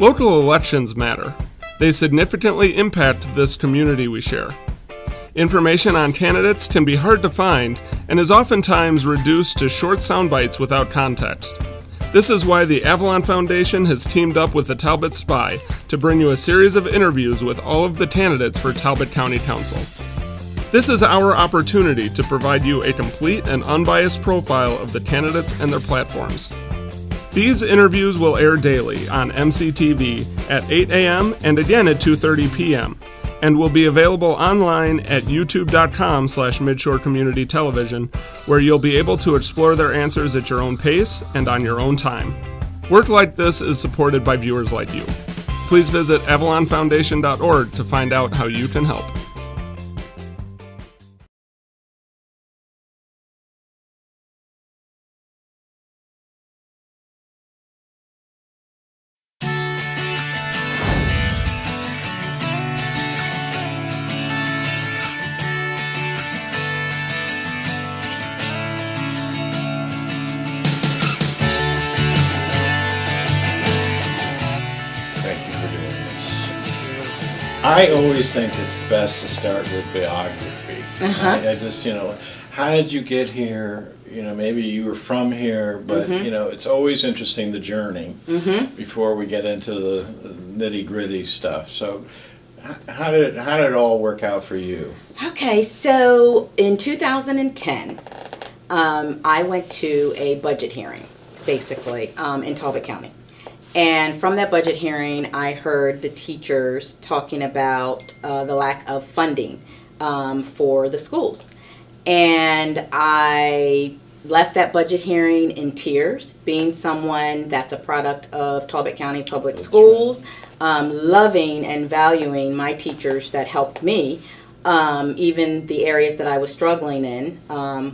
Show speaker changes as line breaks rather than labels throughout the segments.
Local elections matter. They significantly impact this community we share. Information on candidates can be hard to find and is oftentimes reduced to short sound bites without context. This is why the Avalon Foundation has teamed up with the Talbot Spy to bring you a series of interviews with all of the candidates for Talbot County Council. This is our opportunity to provide you a complete and unbiased profile of the candidates and their platforms. These interviews will air daily on MCTV at 8 a.m. and again at 2:30 p.m. and will be available online at youtube.com/Midshore Community Television, where you'll be able to explore their answers at your own pace and on your own time. Work like this is supported by viewers like you. Please visit avalonfoundation.org to find out how you can help.
I always think it's best to start with biography. I just, how did you get here? Maybe you were from here, but, it's always interesting, the journey, before we get into the nitty-gritty stuff. So how did it all work out for you?
Okay, so in 2010, I went to a budget hearing, basically, in Talbot County. And from that budget hearing, I heard the teachers talking about the lack of funding for the schools. And I left that budget hearing in tears, being someone that's a product of Talbot County Public Schools, loving and valuing my teachers that helped me, even the areas that I was struggling in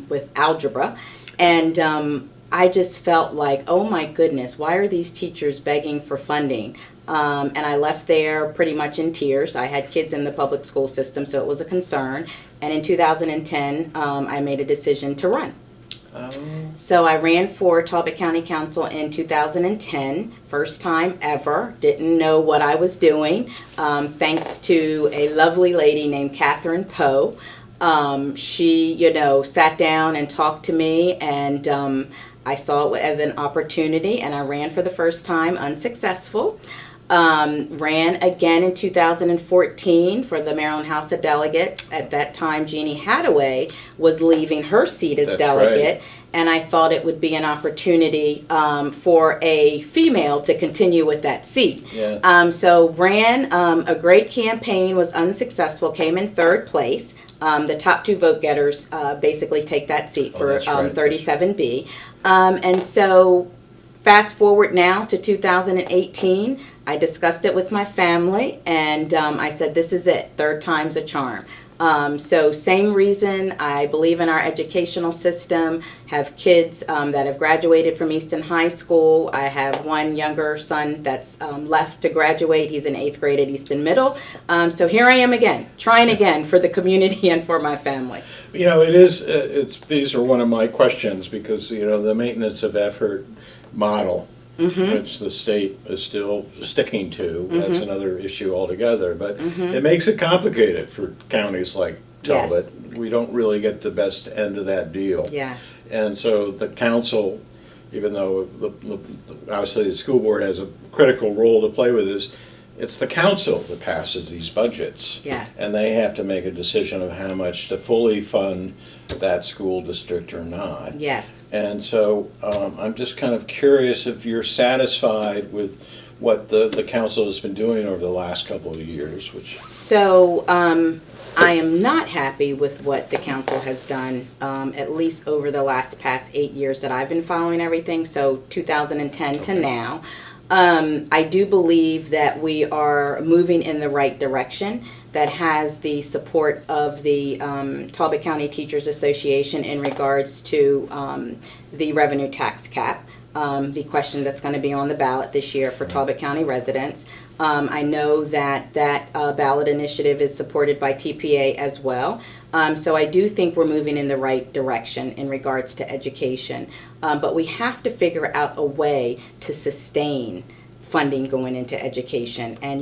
with algebra. And I just felt like, oh my goodness, why are these teachers begging for funding? And I left there pretty much in tears. I had kids in the public school system, so it was a concern. And in 2010, I made a decision to run. So I ran for Talbot County Council in 2010, first time ever, didn't know what I was doing, thanks to a lovely lady named Catherine Poe. She, sat down and talked to me, and I saw it as an opportunity, and I ran for the first time, unsuccessful. Ran again in 2014 for the Maryland House of Delegates. At that time, Jeannie Hathaway was leaving her seat as delegate, right. And I thought it would be an opportunity for a female to continue with that seat. Yeah. So ran a great campaign, was unsuccessful, came in third place. The top two vote getters basically take that seat for 37B. And so fast forward now to 2018, I discussed it with my family, and I said, this is it, third time's a charm. So same reason, I believe in our educational system, have kids that have graduated from Easton High School. I have one younger son that's left to graduate. He's in 8th grade at Easton Middle. So here I am again, trying again for the community and for my family.
These are one of my questions because, the maintenance of effort model, which the state is still sticking to. That's another issue altogether. But it makes it complicated for counties like Talbot. Yes. We don't really get the best end of that deal.
Yes.
And so the council, even though obviously the school board has a critical role to play with this, it's the council that passes these budgets.
Yes.
And they have to make a decision of how much to fully fund that school district or not.
Yes.
And so I'm just kind of curious if you're satisfied with what the council has been doing over the last couple of years.
So I am not happy with what the council has done, at least over the past 8 years that I've been following everything, so 2010 to now. I do believe that we are moving in the right direction. That has the support of the Talbot County Teachers Association in regards to the revenue tax cap, the question that's going to be on the ballot this year for Talbot County residents. I know that ballot initiative is supported by TPA as well. So I do think we're moving in the right direction in regards to education. But we have to figure out a way to sustain funding going into education. And,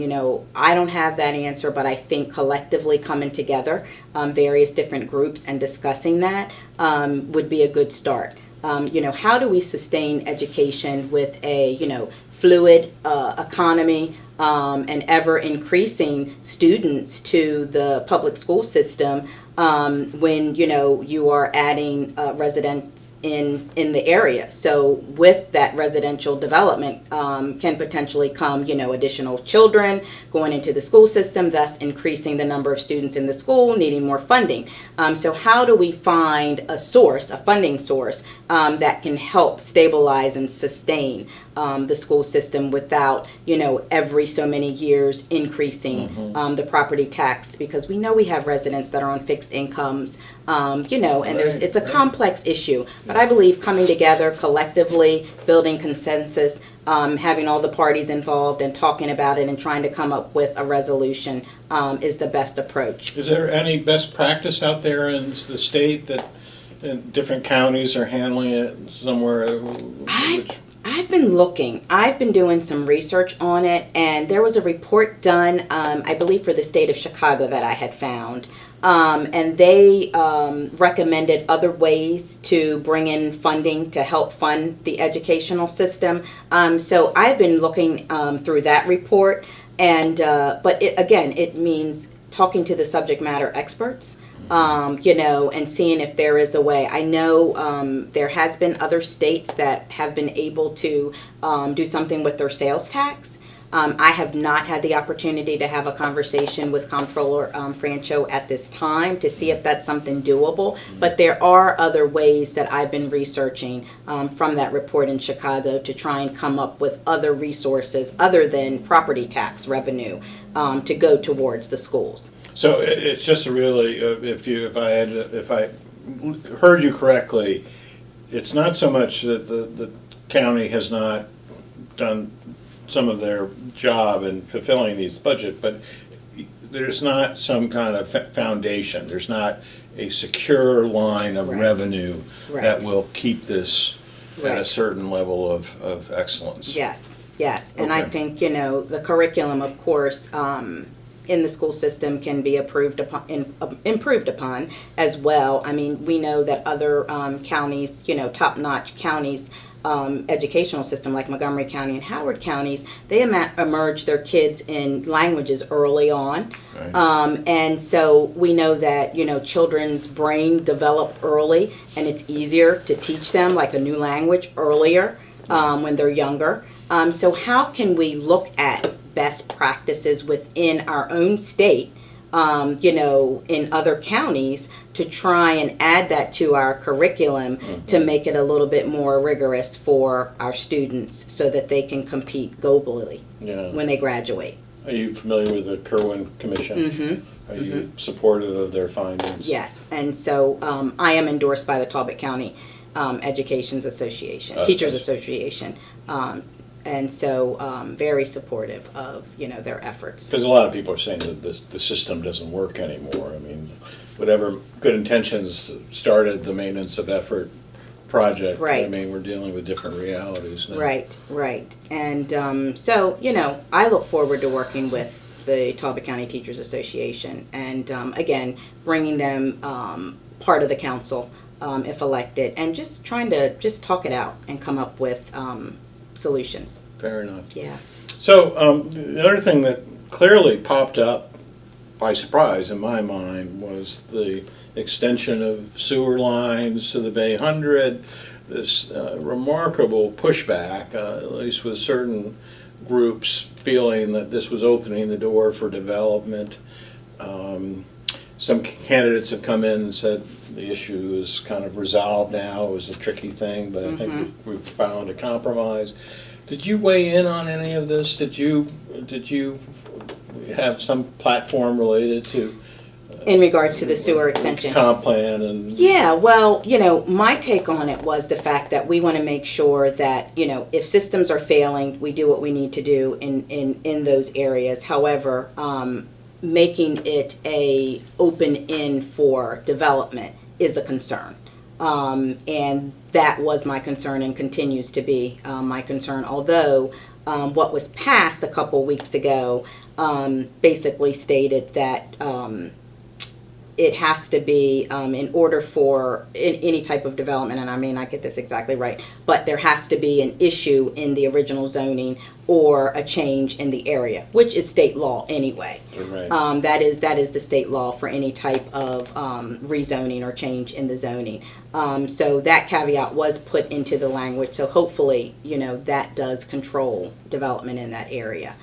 I don't have that answer, but I think collectively coming together, various different groups, and discussing that would be a good start. How do we sustain education with a, fluid economy, and ever increasing students to the public school system, when you are adding residents in the area? So with that residential development can potentially come additional children going into the school system, thus increasing the number of students in the school, needing more funding. So how do we find a funding source that can help stabilize and sustain the school system without every so many years increasing the property tax? Because we know we have residents that are on fixed incomes, and it's a complex issue. But I believe coming together collectively, building consensus, having all the parties involved and talking about it and trying to come up with a resolution is the best approach.
Is there any best practice out there in the state that different counties are handling it somewhere?
I've been looking. I've been doing some research on it, and there was a report done, I believe, for the state of Chicago that I had found. And they recommended other ways to bring in funding to help fund the educational system. So I've been looking through that report, and but it means talking to the subject matter experts. And seeing if there is a way. I know there has been other states that have been able to do something with their sales tax. I have not had the opportunity to have a conversation with Comptroller Francho at this time to see if that's something doable, but there are other ways that I've been researching from that report in Chicago to try and come up with other resources other than property tax revenue to go towards the schools.
So it's just really, if I heard you correctly, it's not so much that the county has not done some of their job in fulfilling these budget, but there's not some kind of foundation. There's not a secure line of revenue that will keep this at a certain level of excellence.
Yes. And
Okay.
I think, the curriculum, of course, in the school system can be improved upon as well. I mean, we know that other counties, top-notch counties, educational system like Montgomery County and Howard counties, they emerge their kids in languages early on.
Right.
And so we know that, children's brain develop early, and it's easier to teach them like a new language earlier when they're younger. So how can we look at best practices within our own state, in other counties, to try and add that to our curriculum to make it a little bit more rigorous for our students so that they can compete globally when they graduate.
Are you familiar with the Kirwan Commission? Are you supportive of their findings?
Yes, and so I am endorsed by the Talbot County Education's Association, Teachers Association. And so very supportive of, their efforts.
Because a lot of people are saying that the system doesn't work anymore. I mean, whatever good intentions started the maintenance of effort project,
Right.
I mean, we're dealing with different realities now.
Right. And so, I look forward to working with the Talbot County Teachers Association and, again, bringing them part of the council if elected, and just trying to talk it out and come up with solutions.
Fair enough.
Yeah.
So the other thing that clearly popped up by surprise in my mind was the extension of sewer lines to the Bay 100, this remarkable pushback, at least with certain groups feeling that this was opening the door for development. Some candidates have come in and said the issue is kind of resolved now. It was a tricky thing, but I think we've found a compromise. Did you weigh in on any of this? Did you have some platform related to
In regards to the sewer extension?
Comp plan and...
Yeah, well, my take on it was the fact that we want to make sure that, if systems are failing, we do what we need to do in those areas. However, making it a open end for development is a concern. And that was my concern and continues to be my concern. Although what was passed a couple weeks ago basically stated that it has to be in order for any type of development, and I may not get this exactly right, but there has to be an issue in the original zoning or a change in the area, which is state law anyway.
Right.
That is the state law for any type of rezoning or change in the zoning. So that caveat was put into the language. So hopefully, that does control development in that area.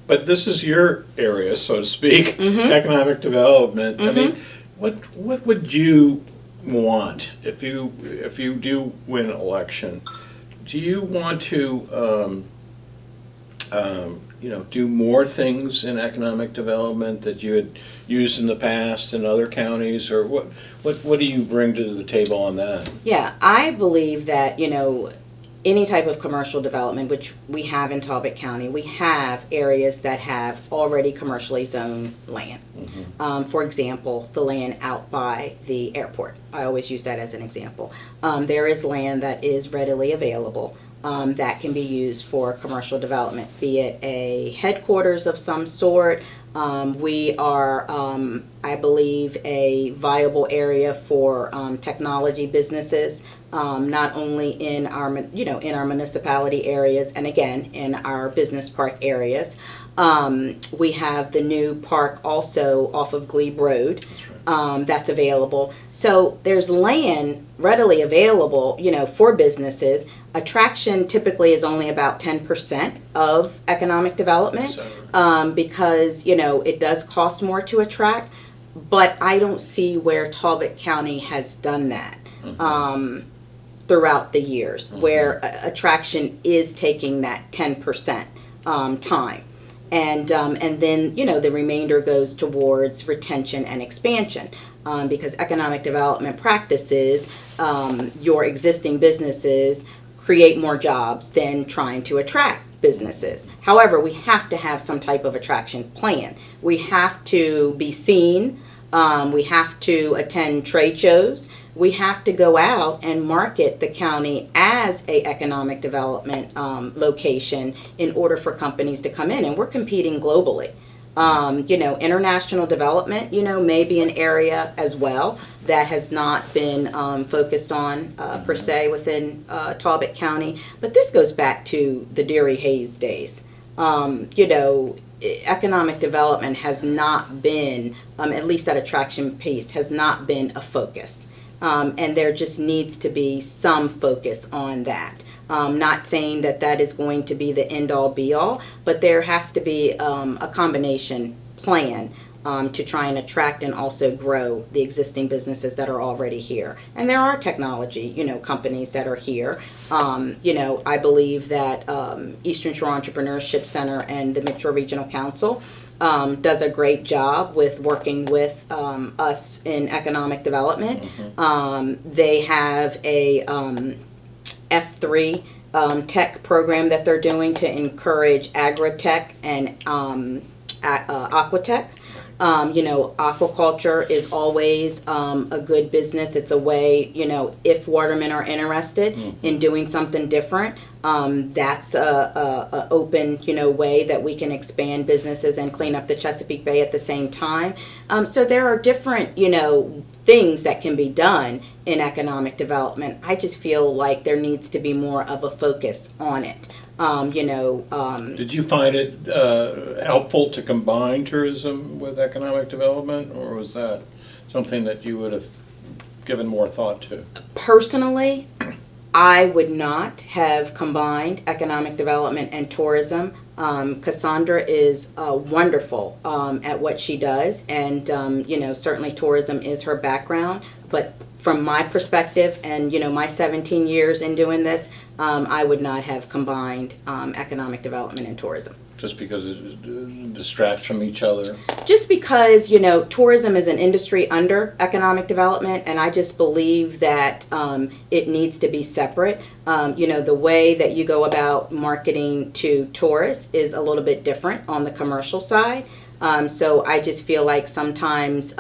But this is your area, so to speak, economic development. I mean, what would you want if you do win an election? Do you want to do more things in economic development that you had used in the past in other counties, or what do you bring to the table on that?
Yeah, I believe that any type of commercial development, which we have in Talbot County, we have areas that have already commercially zoned land. For example, the land out by the airport. I always use that as an example. There is land that is readily available that can be used for commercial development, be it a headquarters of some sort. We are, I believe, a viable area for technology businesses. Not only in our municipality areas, and again in our business park areas. We have the new park also off of Glebe Road. That's available. So there's land readily available, for businesses. Attraction typically is only about 10% of economic development because it does cost more to attract. But I don't see where Talbot County has done that. Throughout the years, where attraction is taking that 10% time, and then the remainder goes towards retention and expansion, because economic development practices your existing businesses create more jobs than trying to attract businesses. However, we have to have some type of attraction plan. We have to be seen. We have to attend trade shows. We have to go out and market the county as a economic development location in order for companies to come in. And we're competing globally. International development, may be an area as well that has not been focused on per se within Talbot County. But this goes back to the Deary Hayes days. Economic development has not been, at least that attraction piece, has not been a focus. And there just needs to be some focus on that. Not saying that is going to be the end-all be-all, but there has to be a combination plan to try and attract and also grow the existing businesses that are already here. And there are technology, companies that are here. I believe that Eastern Shore Entrepreneurship Center and the Metro Regional Council does a great job with working with us in economic development. They have a F3 tech program that they're doing to encourage agri-tech and aquatech. Aquaculture is always a good business. It's a way, if watermen are interested in doing something different, that's a open, way that we can expand businesses and clean up the Chesapeake Bay at the same time. So there are different, things that can be done in economic development. I just feel like there needs to be more of a focus on it.
Did you find it helpful to combine tourism with economic development, or was that something that you would have given more thought to?
Personally, I would not have combined economic development and tourism. Cassandra is wonderful at what she does, and certainly tourism is her background, but from my perspective and my 17 years in doing this, I would not have combined economic development and tourism.
Just because it distracts from each other?
Just because, tourism is an industry under economic development, and I just believe that it needs to be separate. The way that you go about marketing to tourists is a little bit different on the commercial side. So I just feel like sometimes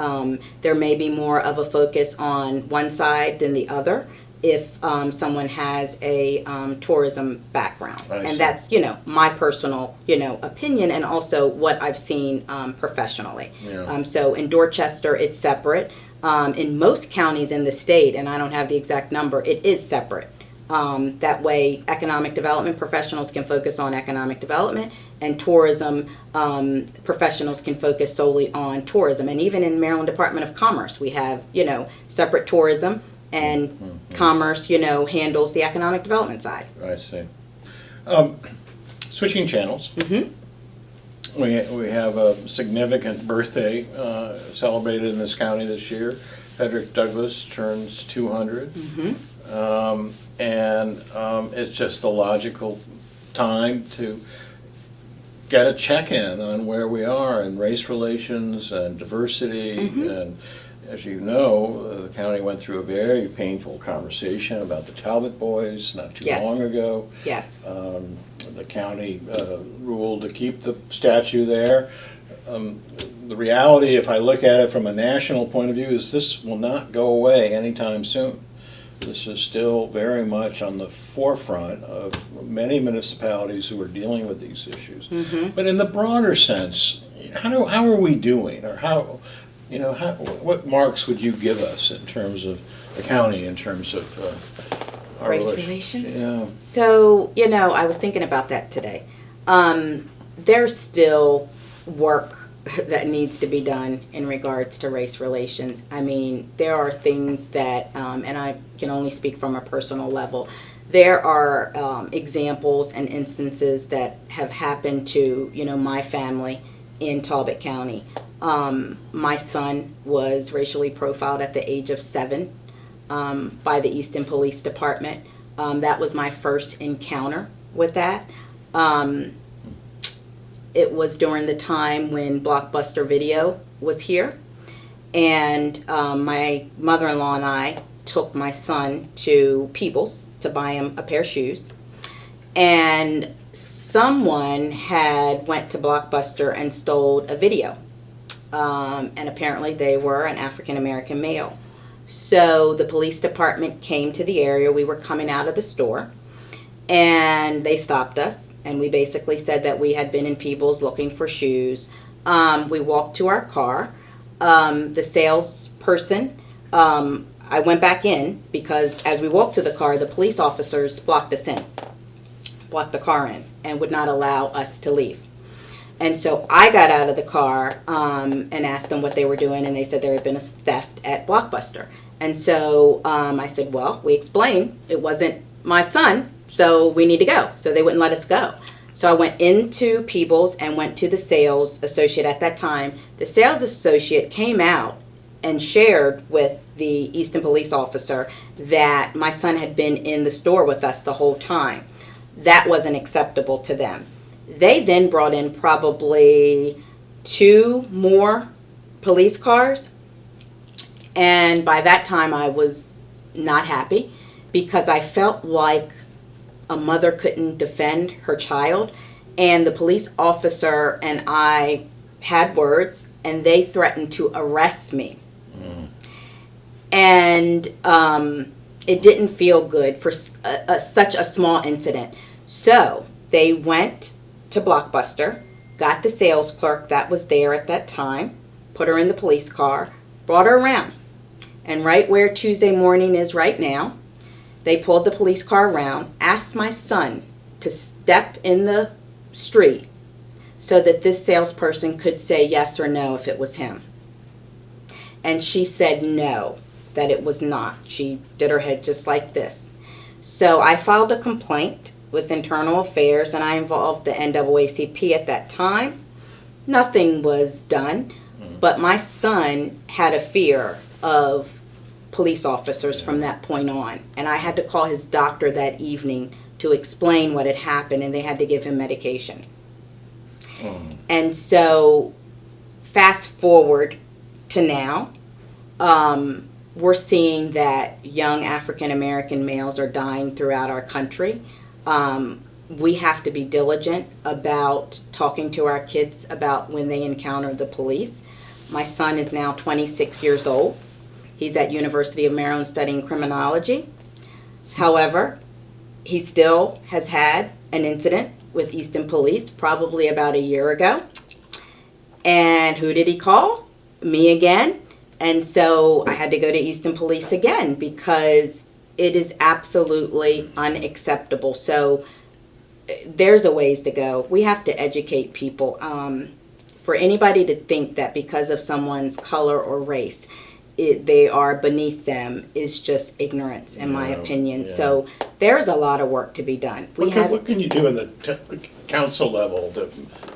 there may be more of a focus on one side than the other if someone has a tourism background.
I see.
And that's, my personal, opinion, and also what I've seen professionally.
Yeah.
So in Dorchester, it's separate. In most counties in the state, and I don't have the exact number, it is separate. That way, economic development professionals can focus on economic development, and tourism professionals can focus solely on tourism. And even in Maryland Department of Commerce, we have, separate tourism, and commerce, handles the economic development side.
I see. Switching channels. We have a significant birthday celebrated in this county this year. Frederick Douglass turns 200. And it's just the logical time to get a check-in on where we are in race relations and diversity. And as you know, the county went through a very painful conversation about the Talbot boys not too
Yes.
long ago.
Yes.
The county ruled to keep the statue there. The reality, if I look at it from a national point of view, is this will not go away anytime soon. This is still very much on the forefront of many municipalities who are dealing with these issues. But in the broader sense, how are we doing, or what marks would you give us in terms of the county, in terms of our
Race relations?
Yeah.
So, I was thinking about that today. There's still work that needs to be done in regards to race relations. I mean, there are things that, and I can only speak from a personal level, there are examples and instances that have happened to, my family in Talbot County. My son was racially profiled at the age of 7 by the Easton Police Department. That was my first encounter with that. It was during the time when Blockbuster Video was here, and my mother-in-law and I took my son to Peebles to buy him a pair of shoes, and someone had went to Blockbuster and stole a video, and apparently they were an African-American male. So the police department came to the area. We were coming out of the store, and they stopped us. And we basically said that we had been in Peebles looking for shoes. We walked to our car. The salesperson, I went back in because as we walked to the car, the police officers blocked the car in, and would not allow us to leave. And so I got out of the car and asked them what they were doing, and they said there had been a theft at Blockbuster. And so I said, well, we explained it wasn't my son, so we need to go. So they wouldn't let us go. So I went into Peebles and went to the sales associate at that time. The sales associate came out and shared with the Easton police officer that my son had been in the store with us the whole time. That wasn't acceptable to them. They then brought in probably 2 more police cars. And by that time I was not happy because I felt like a mother couldn't defend her child, and the police officer and I had words, and they threatened to arrest me. And it didn't feel good for such a small incident. So they went to Blockbuster, got the sales clerk that was there at that time, put her in the police car, brought her around. And right where Tuesday morning is right now, they pulled the police car around, asked my son to step in the street so that this salesperson could say yes or no if it was him. And she said no, that it was not. She did her head just like this. So I filed a complaint with Internal Affairs, and I involved the NAACP at that time. Nothing was done, but my son had a fear of police officers from that point on, and I had to call his doctor that evening to explain what had happened, and they had to give him medication. And so fast forward to now, we're seeing that young African American males are dying throughout our country. We have to be diligent about talking to our kids about when they encounter the police. My son is now 26 years old. He's at University of Maryland studying criminology. However, he still has had an incident with Easton Police probably about a year ago. And who did he call? Me again. And so I had to go to Easton Police again because it is absolutely unacceptable. So there's a ways to go. We have to educate people. For anybody to think that because of someone's color or race, they are beneath them is just ignorance, in my opinion.
Yeah.
So there's a lot of work to be done.
What can you do in the council level to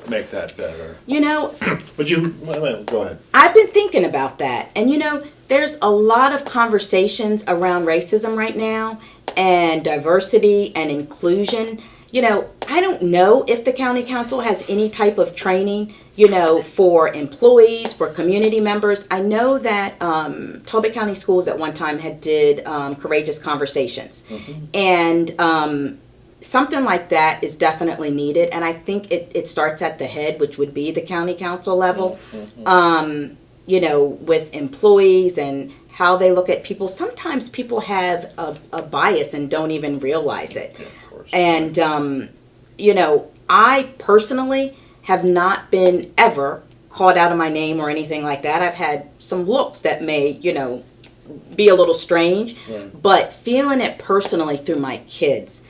make that better?
You know,
But go ahead.
I've been thinking about that. And you know, there's a lot of conversations around racism right now and diversity and inclusion. You know, I don't know if the county council has any type of training, you know, for employees, for community members. I know that Talbot County Schools at one time did courageous conversations. And something like that is definitely needed. And I think it starts at the head, which would be the county council level, you know, with employees and how they look at people. Sometimes people have a bias and don't even realize it. And, you know, I personally have not been ever called out of my name or anything like that. I've had some looks that may, you know, be a little strange, but feeling it personally through my kids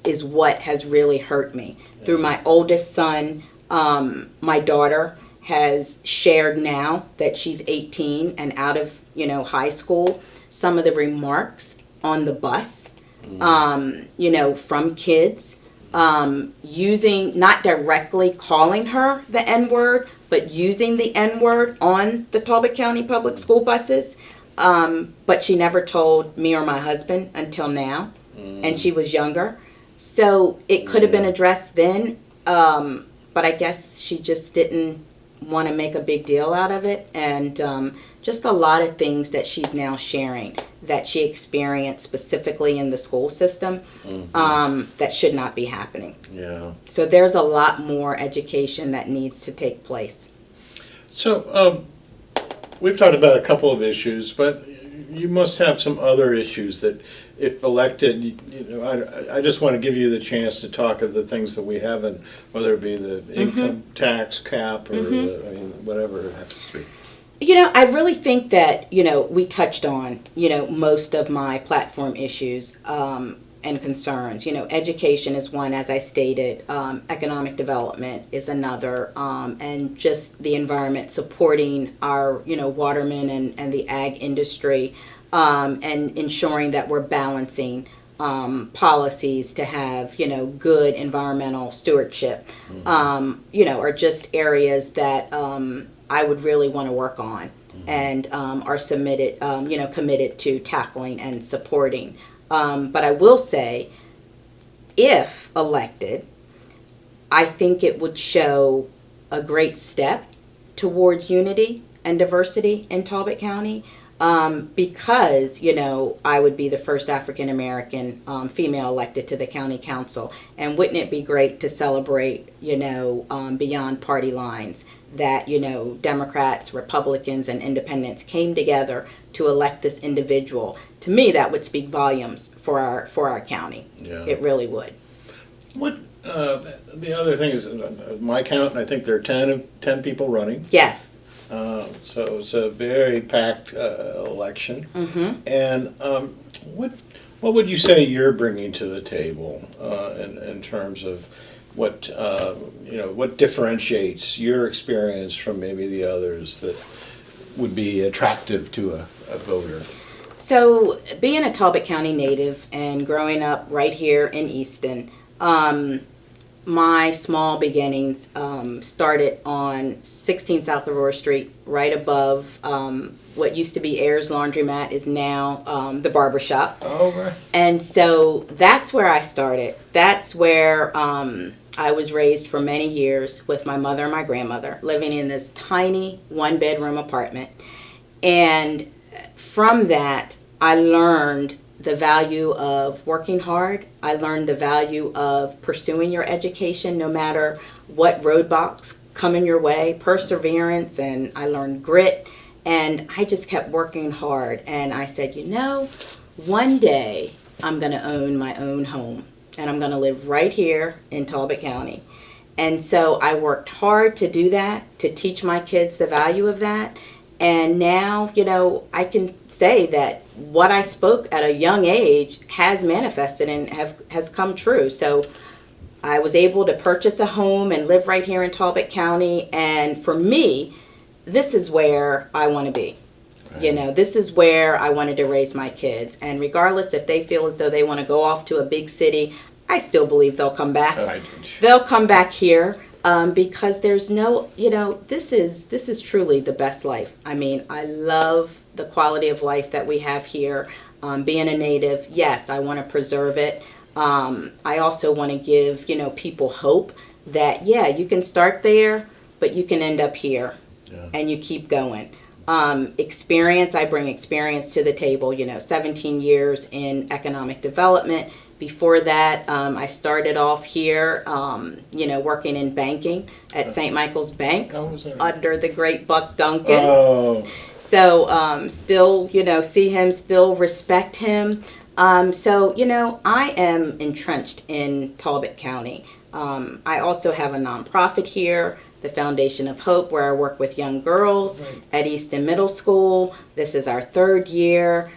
is what has really hurt me. Through my oldest son, my daughter has shared now that she's 18 and out of, you know, high school, some of the remarks on the bus, you know, from kids, using, not directly calling her the N-word, but using the N-word on the Talbot County public school buses. But she never told me or my husband until now, and she was younger. So it could have been addressed then, but I guess she just didn't want to make a big deal out of it. And just a lot of things that she's now sharing that she experienced specifically in the school system that should not be happening.
Yeah.
So there's a lot more education that needs to take place.
So we've talked about a couple of issues, but you must have some other issues that, if elected, you know, I just want to give you the chance to talk of the things that we haven't, whether it be the income tax cap or the, I mean, whatever it has to be.
You know, I really think that, you know, we touched on, you know, most of my platform issues and concerns. You know, education is one, as I stated. Economic development is another. And just the environment, supporting our, you know, watermen and the ag industry, and ensuring that we're balancing policies to have, you know, good environmental stewardship, you know, are just areas that I would really want to work on and are submitted, you know, committed to tackling and supporting. But I will say, if elected, I think it would show a great step towards unity and diversity in Talbot County. Because, you know, I would be the first African American female elected to the county council. And wouldn't it be great to celebrate, you know, beyond party lines, that, you know, Democrats, Republicans, and independents came together to elect this individual? To me, that would speak volumes for our county.
Yeah.
It really would.
What the other thing is, my count, I think there are 10 people running.
Yes.
So it's a very packed election. And what would you say you're bringing to the table in terms of what you know, what differentiates your experience from maybe the others that would be attractive to a voter?
So, being a Talbot County native and growing up right here in Easton, my small beginnings started on 16 South Aurora Street, right above what used to be Ayers Laundromat is now the barber shop.
Oh, right.
And so that's where I started. That's where I was raised for many years with my mother and my grandmother, living in this tiny one-bedroom apartment. And from that, I learned the value of working hard. I learned the value of pursuing your education no matter what roadblocks come in your way, perseverance, and I learned grit. And I just kept working hard. And I said, you know, one day I'm going to own my own home, and I'm going to live right here in Talbot County. And so I worked hard to do that, to teach my kids the value of that. And now, I can say that what I spoke at a young age has manifested and has come true. So I was able to purchase a home and live right here in Talbot County. And for me, this is where I want to be. Right. This is where I wanted to raise my kids. And regardless if they feel as though they want to go off to a big city, I still believe they'll come back. They'll come back here because there's no, this is truly the best life. I mean, I love the quality of life that we have here. Being a native, yes, I want to preserve it. I also want to give, people hope that, you can start there, but you can end up here, and you keep going. Experience, I bring experience to the table, 17 years in economic development. Before that, I started off here, working in banking at St. Michael's Bank under the great Buck Duncan.
Oh.
So still, see him, still respect him. So, I am entrenched in Talbot County. I also have a nonprofit here, the Foundation of Hope, where I work with young girls at Easton Middle School. This is our 3rd year.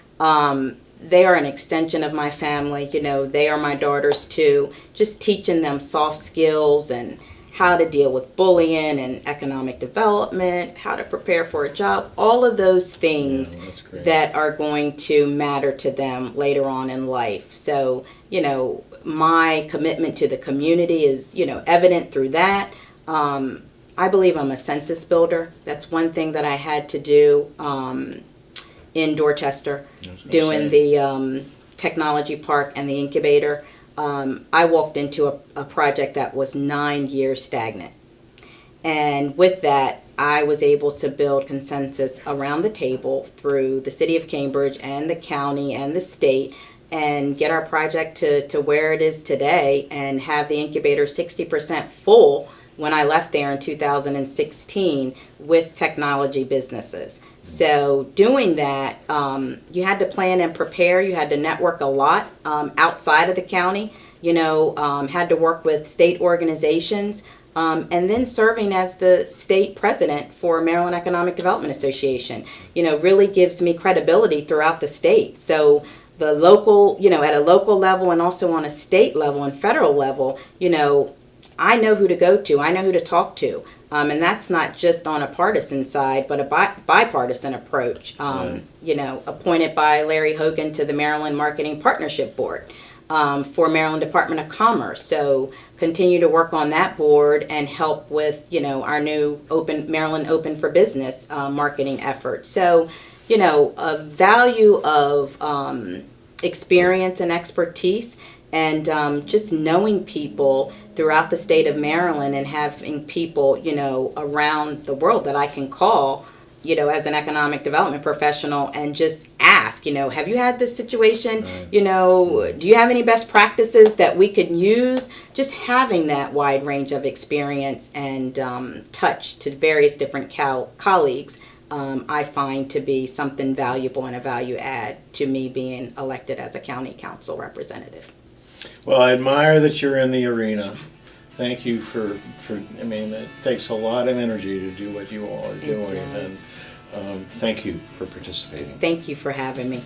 They are an extension of my family. They are my daughters too. Just teaching them soft skills and how to deal with bullying and economic development, how to prepare for a job, all of those things that are going to matter to them later on in life. So, my commitment to the community is, evident through that. I believe I'm a census builder. That's one thing that I had to do in Dorchester, doing the technology park and the incubator. I walked into a project that was 9 years stagnant. And with that, I was able to build consensus around the table through the city of Cambridge and the county and the state and get our project to where it is today and have the incubator 60% full when I left there in 2016 with technology businesses. So doing that, you had to plan and prepare. You had to network a lot outside of the county, had to work with state organizations, and then serving as the state president for Maryland Economic Development Association, really gives me credibility throughout the state. So the local, at a local level and also on a state level and federal level, I know who to go to. I know who to talk to. And that's not just on a partisan side, but a bipartisan approach. Appointed by Larry Hogan to the Maryland Marketing Partnership Board for Maryland Department of Commerce. So continue to work on that board and help with, our new Maryland Open for Business marketing effort. So, a value of experience and expertise and just knowing people throughout the state of Maryland and having people, around the world that I can call, as an economic development professional and just ask, have you had this situation? Right. Do you have any best practices that we could use? Just having that wide range of experience and touch to various different colleagues, I find to be something valuable and a value add to me being elected as a county council representative.
Well, I admire that you're in the arena. Thank you for it takes a lot of energy to do what you all are doing. And thank you for participating.
Thank you for having me.